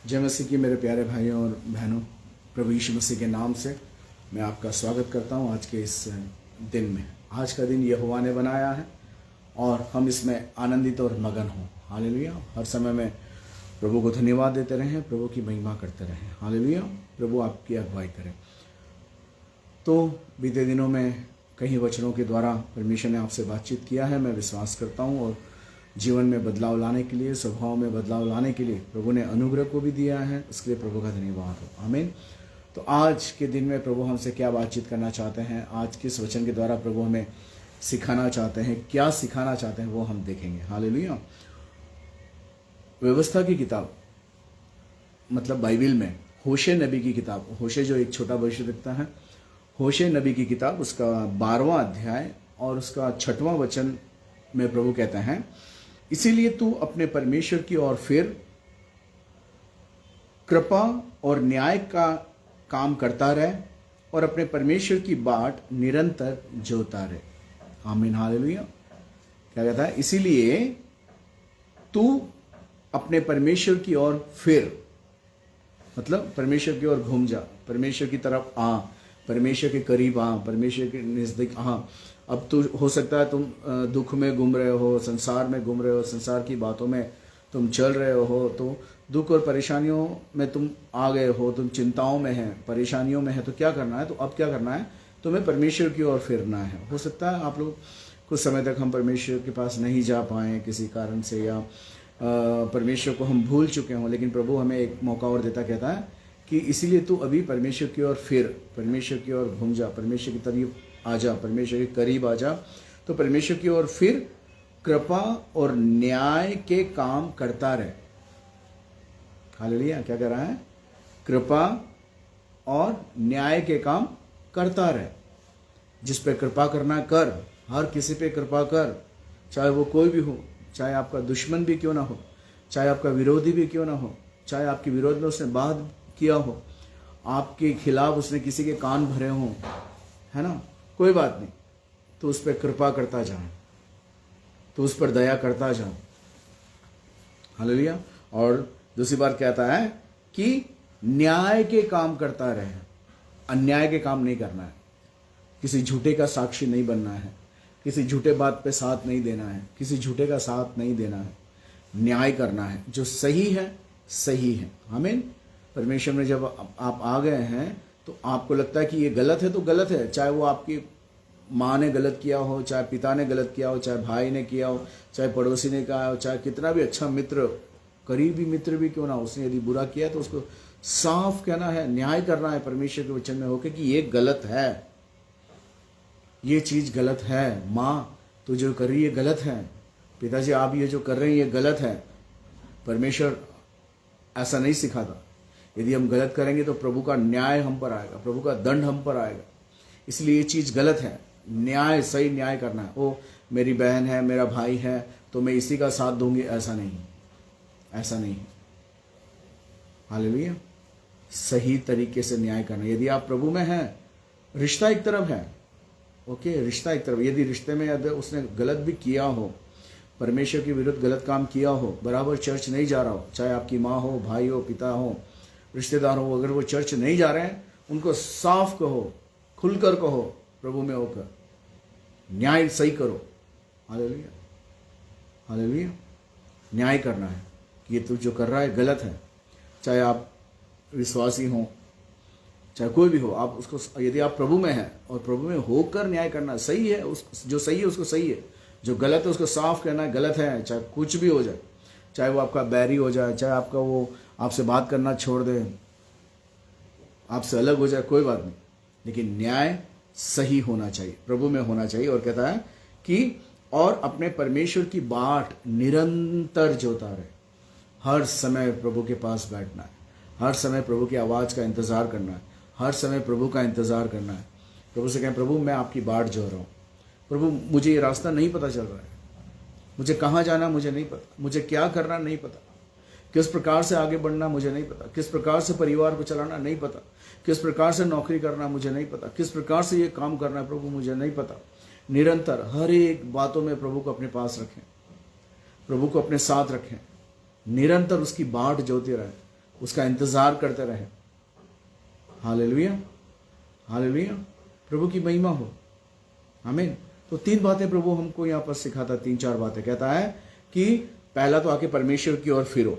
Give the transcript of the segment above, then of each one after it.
जय मसीह की मेरे प्यारे भाइयों और बहनों, प्रभु यीशु मसीह के नाम से मैं आपका स्वागत करता हूं आज के इस दिन में। आज का दिन यहोवा ने बनाया है और हम इसमें आनंदित और मगन हों। हालेलुया। हर समय में प्रभु को धन्यवाद देते रहें, प्रभु की महिमा करते रहें। हालेलुया। प्रभु आपकी अगुवाई करें। तो बीते दिनों में कई वचनों के द्वारा परमेश्वर ने आपसे बातचीत किया है, मैं विश्वास करता हूँ। और जीवन में बदलाव लाने के लिए, स्वभाव में बदलाव लाने के लिए प्रभु ने अनुग्रह को भी दिया है। इसके लिए प्रभु का धन्यवाद हो। आमीन। तो आज के दिन में प्रभु हमसे क्या बातचीत करना चाहते हैं, आज किस वचन के द्वारा प्रभु हमें सिखाना चाहते हैं, क्या सिखाना चाहते हैं, वो हम देखेंगे। हालेलुया। व्यवस्था की किताब मतलब बाइबिल में होशे नबी की किताब, होशे जो एक छोटा भविष्यवक्ता है, होशे नबी की किताब उसका 12वां अध्याय और उसका 6वां वचन में प्रभु कहते हैं, इसीलिए तू अपने परमेश्वर की ओर फिर, कृपा और न्याय का काम करता रहे और अपने परमेश्वर की बाट निरंतर जोता रहे। आमीन। हालेलुया। क्या कहता है? इसीलिए तू अपने परमेश्वर की ओर फिर, मतलब परमेश्वर की ओर घूम जा, परमेश्वर की तरफ आ, परमेश्वर के करीब आ, परमेश्वर के नजदीक आ। अब तो हो सकता है तुम दुख में घूम रहे हो, संसार में घूम रहे हो, संसार की बातों में तुम चल रहे हो, तो दुख और परेशानियों में तुम आ गए हो, तुम चिंताओं में है, परेशानियों में है। तो क्या करना है? तो अब क्या करना है? तुम्हें परमेश्वर की ओर फिरना है। हो सकता है आप लोग कुछ समय तक हम परमेश्वर के पास नहीं जा पाए किसी कारण से, या परमेश्वर को हम भूल चुके हों, लेकिन प्रभु हमें एक मौका और देता, कहता है कि इसीलिए तू अभी परमेश्वर की ओर फिर, परमेश्वर की ओर घूम जा, परमेश्वर की तरफ आ जा, परमेश्वर के करीब आ जा। तो परमेश्वर की ओर फिर, कृपा और न्याय के काम करता रहे। हालेलुया। क्या कर रहा है? कृपा और न्याय के काम करता रहे। जिस पे कृपा करना कर, हर किसी पे कृपा कर, चाहे वो कोई भी हो, चाहे आपका दुश्मन भी क्यों ना हो, चाहे आपका विरोधी भी क्यों ना हो, चाहे आपके विरोध में उसने बात किया हो, आपके खिलाफ उसने किसी के कान भरे हों, है ना, कोई बात नहीं, तो उस पर कृपा करता जा, तो उस पर दया करता जा। हालेलुया। और दूसरी बात कहता है कि न्याय के काम करता रहे, अन्याय के काम नहीं करना है, किसी झूठे का साक्षी नहीं बनना है, किसी झूठे बात पे साथ नहीं देना है, किसी झूठे का साथ नहीं देना है, न्याय करना है। जो सही है सही है। आमीन। परमेश्वर में जब आप आ गए हैं तो आपको लगता है कि ये गलत है तो गलत है, चाहे वो आपकी माँ ने गलत किया हो, चाहे पिता ने गलत किया हो, चाहे भाई ने किया हो, चाहे पड़ोसी ने कहा हो, चाहे कितना भी अच्छा मित्र, करीबी मित्र भी क्यों ना, उसने यदि बुरा किया तो उसको साफ कहना है, न्याय करना है परमेश्वर के वचन में होकर कि ये गलत है, ये चीज गलत है। माँ तो जो कर रही है गलत है, पिताजी आप ये जो कर रहे हैं ये गलत है। परमेश्वर ऐसा नहीं सिखाता। यदि हम गलत करेंगे तो प्रभु का न्याय हम पर आएगा, प्रभु का दंड हम पर आएगा। इसलिए ये चीज गलत है। न्याय, सही न्याय करना है। ओ मेरी बहन है, मेरा भाई है, तो मैं इसी का साथ दूंगी, ऐसा नहीं, ऐसा नहीं। हालेलुया। सही तरीके से न्याय करना। यदि आप प्रभु में हैं, रिश्ता एक तरफ है, ओके, रिश्ता एक तरफ। यदि रिश्ते में यदि उसने गलत भी किया हो, परमेश्वर के विरुद्ध गलत काम किया हो, बराबर चर्च नहीं जा रहा हो, चाहे आपकी माँ हो, भाई हो, पिता हो, रिश्तेदार हो, अगर वो चर्च नहीं जा रहे हैं, उनको साफ कहो, खुलकर कहो, प्रभु में होकर न्याय सही करो। हालेलुया। हालेलुया। न्याय करना है कि ये तू जो कर रहा है गलत है। चाहे आप विश्वासी हो, चाहे कोई भी हो, आप उसको, यदि आप प्रभु में हैं और प्रभु में होकर न्याय करना सही है, उस जो सही है उसको सही है, जो गलत है उसको साफ कहना है गलत है, चाहे कुछ भी हो जाए, चाहे वो आपका बैरी हो जाए, चाहे आपका वो आपसे बात करना छोड़ दे, आपसे अलग हो जाए, कोई बात नहीं, लेकिन न्याय सही होना चाहिए, प्रभु में होना चाहिए। और कहता है कि और अपने परमेश्वर की बाट निरंतर जोता रहे। हर समय प्रभु के पास बैठना है, हर समय प्रभु की आवाज़ का इंतज़ार करना है, हर समय प्रभु का इंतज़ार करना है। प्रभु से कहें, प्रभु मैं आपकी बाट जो रहा हूँ, प्रभु मुझे ये रास्ता नहीं पता चल रहा है, मुझे कहाँ जाना मुझे नहीं पता, मुझे क्या करना नहीं पता, किस प्रकार से आगे बढ़ना मुझे नहीं पता, किस प्रकार से परिवार को चलाना नहीं पता, किस प्रकार से नौकरी करना मुझे नहीं पता, किस प्रकार से ये काम करना है प्रभु मुझे नहीं पता। निरंतर हर एक बातों में प्रभु को अपने पास रखें, प्रभु को अपने साथ रखें, निरंतर उसकी बाट जोते रहें, उसका इंतजार करते रहे। हालेलुया, हालेलुया, प्रभु की महिमा हो। आमीन। तो 3 बातें प्रभु हमको यहाँ पर सिखाता, 3-4 बातें कहता है कि पहला तो आके परमेश्वर की ओर फिरो।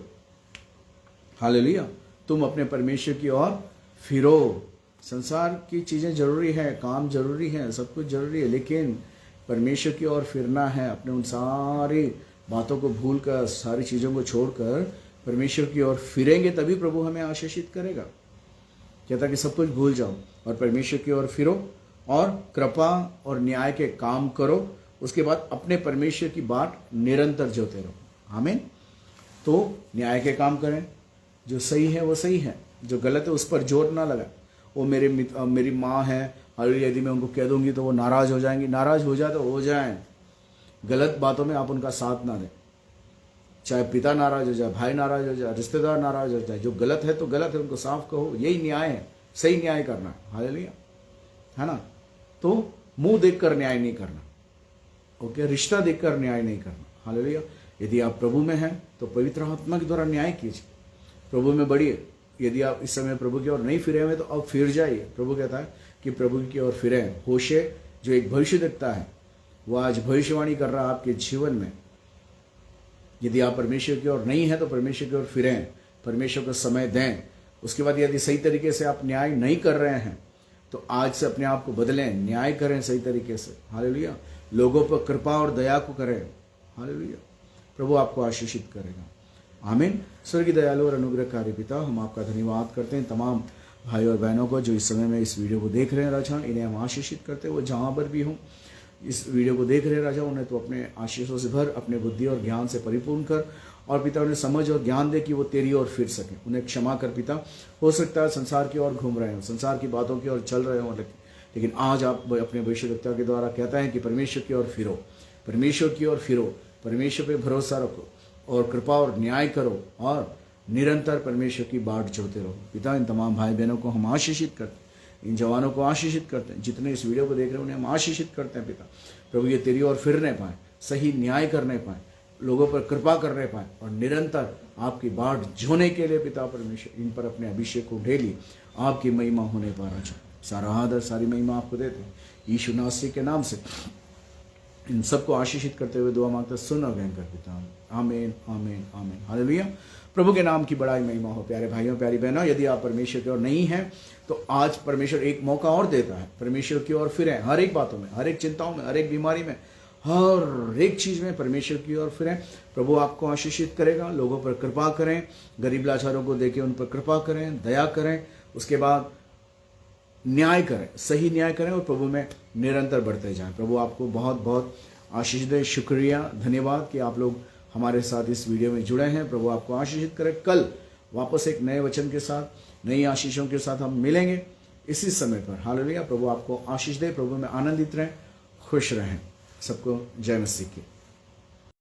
हालेलुया, तुम अपने परमेश्वर की ओर फिरो। संसार की चीजें जरूरी है, काम जरूरी है, सब कुछ जरूरी है, लेकिन परमेश्वर की ओर फिरना है। अपने उन सारी बातों को भूलकर, सारी चीजों को छोड़कर परमेश्वर की ओर फिरेंगे, तभी प्रभु हमें आशीषित करेगा। कहता कि सब कुछ भूल जाओ और परमेश्वर की ओर फिरो और कृपा और न्याय के काम करो। उसके बाद अपने परमेश्वर की बाट निरंतर जोते रहो। आमीन। तो न्याय के काम करें, जो सही है वो सही है, जो गलत है उस पर जोर ना लगा। वो मेरी माँ है, यदि मैं उनको कह दूंगी तो वो नाराज हो जाएंगी। नाराज हो जाए तो हो जाए, गलत बातों में आप उनका साथ ना दें। चाहे पिता नाराज हो जाए, भाई नाराज हो जाए, रिश्तेदार नाराज हो जाए, जो गलत है तो गलत है, उनको साफ कहो। यही न्याय है, सही न्याय करना है। हालेलुया, है ना। तो मुंह देखकर न्याय नहीं करना, ओके, रिश्ता देखकर न्याय नहीं करना। हालेलुया। यदि आप प्रभु में हैं तो पवित्र आत्मा के द्वारा न्याय कीजिए, प्रभु में बढ़िए। यदि आप इस समय प्रभु की ओर नहीं फिरे हुए तो अब फिर जाइए। प्रभु कहता है कि प्रभु की ओर फिरे। होशे जो एक भविष्य देखता है, वो आज भविष्यवाणी कर रहा है आपके जीवन में। यदि आप परमेश्वर की ओर नहीं है तो परमेश्वर की ओर फिरें, परमेश्वर को समय दें। उसके बाद यदि सही तरीके से आप न्याय नहीं कर रहे हैं तो आज से अपने आप को बदलें, न्याय करें सही तरीके से। हालेलुया। लोगों पर कृपा और दया को करें। हालेलुया। प्रभु आपको आशीषित करेगा। आमीन। स्वर्गीय दयालु और अनुग्रहकारी पिता, हम आपका धन्यवाद करते हैं तमाम भाई और बहनों को जो इस समय में इस वीडियो को देख रहे हैं राजा। इन्हें हम आशीषित करते हैं, वो जहाँ पर भी हों इस वीडियो को देख रहे हैं राजा। उन्हें तो अपने आशीषों से भर, अपने बुद्धि और ज्ञान से परिपूर्ण कर, और पिता उन्हें समझ और ज्ञान दे कि वो तेरी ओर फिर सकें। उन्हें क्षमा कर पिता। हो सकता है संसार की ओर घूम रहे हों, संसार की बातों की ओर चल रहे हों, लेकिन आज आप अपने भविष्यवक्ता के द्वारा कहता है कि परमेश्वर की ओर फिरो, परमेश्वर की ओर फिरो, परमेश्वर पे भरोसा रखो और कृपा और न्याय करो और निरंतर परमेश्वर की बाट जोते रहो। पिता इन तमाम भाई बहनों को हम आशीषित करते हैं, इन जवानों को आशीषित करते हैं, जितने इस वीडियो को देख रहे हैं उन्हें हम आशीषित करते हैं पिता। प्रभु ये तेरी ओर फिरने पाए, सही न्याय करने पाए, लोगों पर कृपा करने पाए और निरंतर आपकी बाट जोने के लिए पिता परमेश्वर इन पर अपने अभिषेक को ढेली आपकी महिमा होने पर अच्छा। सारा आदर सारी महिमा आपको देते हैं यीशु नासरी के नाम से। इन सबको आशीषित करते हुए दुआ मांगते सुन और ग्रहण कर पिता। आमीन, आमीन, आमीन। हालेलुया। प्रभु के नाम की बड़ाई महिमा हो। प्यारे भाइयों, प्यारी बहनों, यदि आप परमेश्वर की ओर नहीं हैं तो आज परमेश्वर एक मौका और देता है। परमेश्वर की ओर फिरें, हर एक बातों में, हर एक चिंताओं में, हर एक बीमारी में, हर एक चीज में परमेश्वर की ओर फिरें। प्रभु आपको आशीषित करेगा। लोगों पर कृपा करें, गरीब लाचारों को देके उन पर कृपा करें, दया करें, उसके बाद न्याय करें, सही न्याय करें और प्रभु में निरंतर बढ़ते जाएं। प्रभु आपको बहुत बहुत आशीष दे। शुक्रिया, धन्यवाद कि आप लोग हमारे साथ इस वीडियो में जुड़े हैं। प्रभु आपको आशीषित करे। कल वापस एक नए वचन के साथ, नई आशीषों के साथ हम मिलेंगे इसी समय पर। हालेलुया। प्रभु आपको आशीष दे। प्रभु में आनंदित रहें, खुश रहें। सबको जय मसीह की।